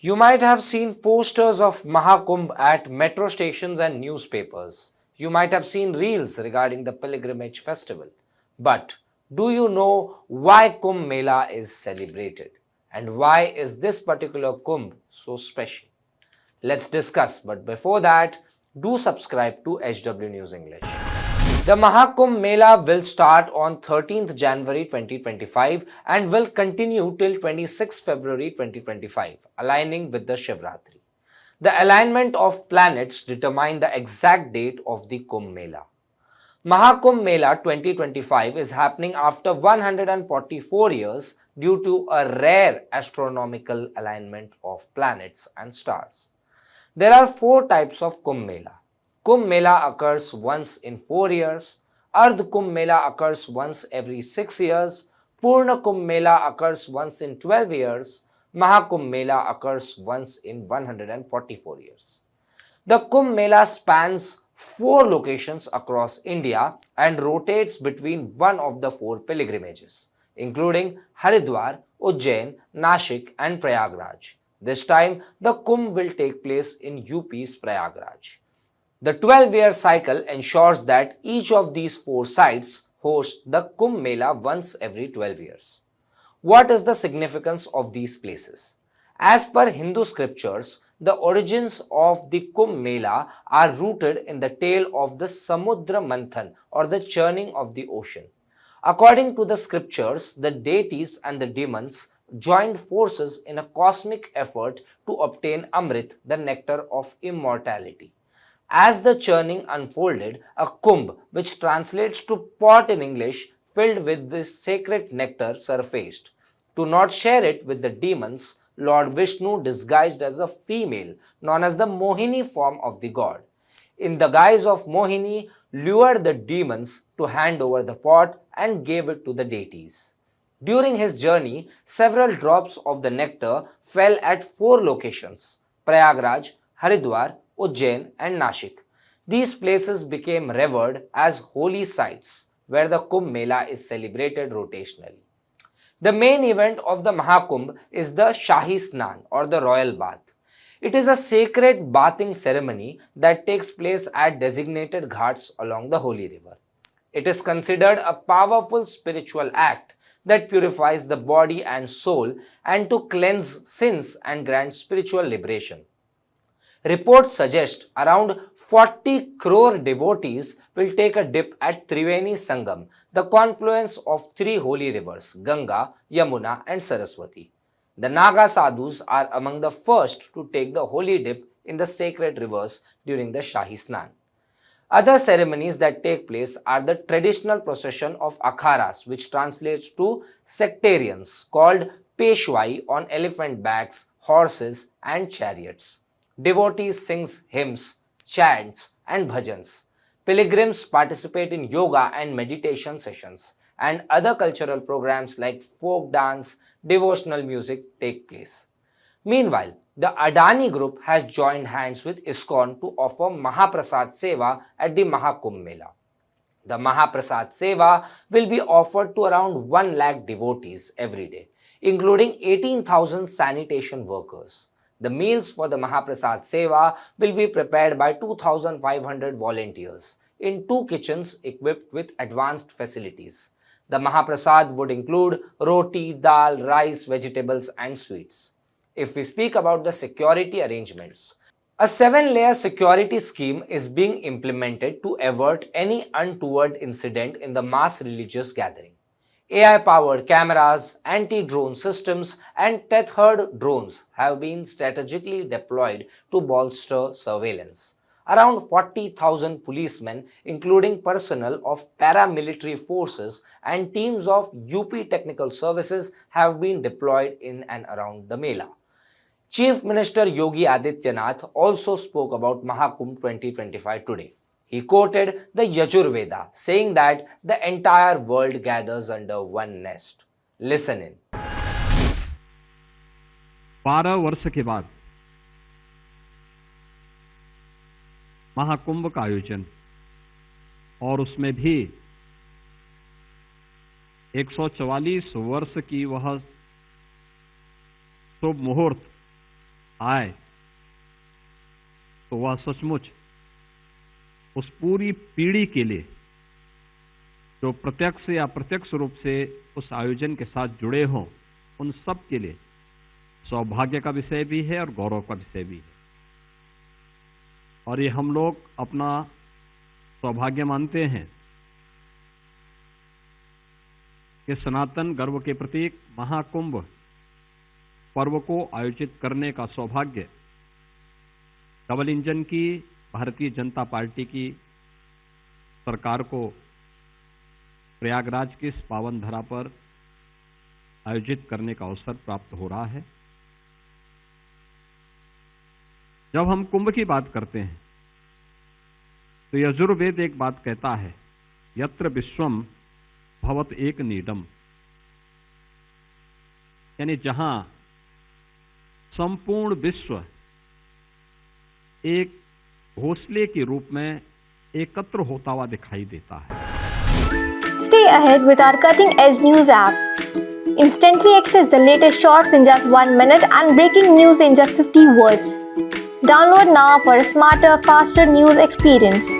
You might have seen posters of Mahakumbh at metro stations and newspapers. You might have seen reels regarding the pilgrimage festival. But do you know why Kumbh Mela is celebrated? And why is this particular Kumbh so special? Let's discuss, but before that, do subscribe to HW News English. The Mahakumbh Mela will start on 13th January 2025 and will continue till 26th February 2025, aligning with the Shivratri. The alignment of planets determine the exact date of the Kumbh Mela. Mahakumbh Mela 2025 is happening after 144 years due to a rare astronomical alignment of planets and stars. There are four types of Kumbh Mela. Kumbh Mela occurs once in 4 years, Ardh Kumbh Mela occurs once every 6 years, Purna Kumbh Mela occurs once in 12 years, Mahakumbh Mela occurs once in 144 years. The Kumbh Mela spans four locations across India and rotates between one of the four pilgrimages, including Haridwar, Ujjain, Nashik, and Prayagraj. This time, the Kumbh will take place in UP's Prayagraj. The 12-year cycle ensures that each of these four sites hosts the Kumbh Mela once every 12 years. What is the significance of these places? As per Hindu scriptures, the origins of the Kumbh Mela are rooted in the tale of the Samudra Manthan or the churning of the ocean. According to the scriptures, the deities and the demons joined forces in a cosmic effort to obtain Amrit, the nectar of immortality. As the churning unfolded, a kumbh, which translates to pot in English, filled with this sacred nectar surfaced. To not share it with the demons, Lord Vishnu, disguised as a female, known as the Mohini form of the god, in the guise of Mohini, lured the demons to hand over the pot and gave it to the deities. During his journey, several drops of the nectar fell at four locations: Prayagraj, Haridwar, Ujjain, and Nashik. These places became revered as holy sites where the Kumbh Mela is celebrated rotationally. The main event of the Mahakumbh is the Shahi Snan or the royal bath. It is a sacred bathing ceremony that takes place at designated ghats along the holy river. It is considered a powerful spiritual act that purifies the body and soul and to cleanse sins and grant spiritual liberation. Reports suggest around 40 crore devotees will take a dip at Triveni Sangam, the confluence of three holy rivers, Ganga, Yamuna, and Saraswati. The Naga sadhus are among the first to take the holy dip in the sacred rivers during the Shahi Snan. Other ceremonies that take place are the traditional procession of akharas, which translates to sectarians, called Peshwai on elephant backs, horses, and chariots. Devotees sing hymns, chants, and bhajans. Pilgrims participate in yoga and meditation sessions, and other cultural programs like folk dance, devotional music take place. Meanwhile, the Adani Group has joined hands with ISKCON to offer Mahaprasad Seva at the Mahakumbh Mela. The Mahaprasad Seva will be offered to around 1 lakh devotees every day, including 18,000 sanitation workers. The meals for the Mahaprasad Seva will be prepared by 2,500 volunteers in two kitchens equipped with advanced facilities. The Mahaprasad would include roti, dal, rice, vegetables, and sweets. If we speak about the security arrangements, a 7-layer security scheme is being implemented to avert any untoward incident in the mass religious gathering. AI-powered cameras, anti-drone systems, and tethered drones have been strategically deployed to bolster surveillance. Around 40,000 policemen, including personnel of paramilitary forces and teams of UP Technical Services, have been deployed in and around the Mela. Chief Minister Yogi Adityanath also spoke about Mahakumbh 2025 today. He quoted the Yajurveda, saying that the entire world gathers under one nest. Listen in. 12 वर्ष के बाद महाकुंभ का आयोजन और उसमें भी 144 वर्ष की वह शुभ मुहूर्त आए तो वह सचमुच उस पूरी पीढ़ी के लिए जो प्रत्यक्ष या अप्रत्यक्ष रूप से उस आयोजन के साथ जुड़े हों, उन सब के लिए सौभाग्य का विषय भी है और गौरव का विषय भी है। और ये हम लोग अपना सौभाग्य मानते हैं कि सनातन गर्व के प्रतीक महाकुंभ पर्व को आयोजित करने का सौभाग्य डबल इंजन की भारतीय जनता पार्टी की सरकार को प्रयागराज की इस पावन धरा पर आयोजित करने का अवसर प्राप्त हो रहा है। जब हम कुंभ की बात करते हैं तो यजुर्वेद एक बात कहता है, यत्र विश्वम भवत एक नीडम, यानी जहां संपूर्ण विश्व एक घोंसले के रूप में एकत्र होता हुआ दिखाई देता है। Stay ahead with our cutting-edge news app. Instantly access the latest shorts in just 1 minute and breaking news in just 50 words. Download now for a smarter, faster news experience.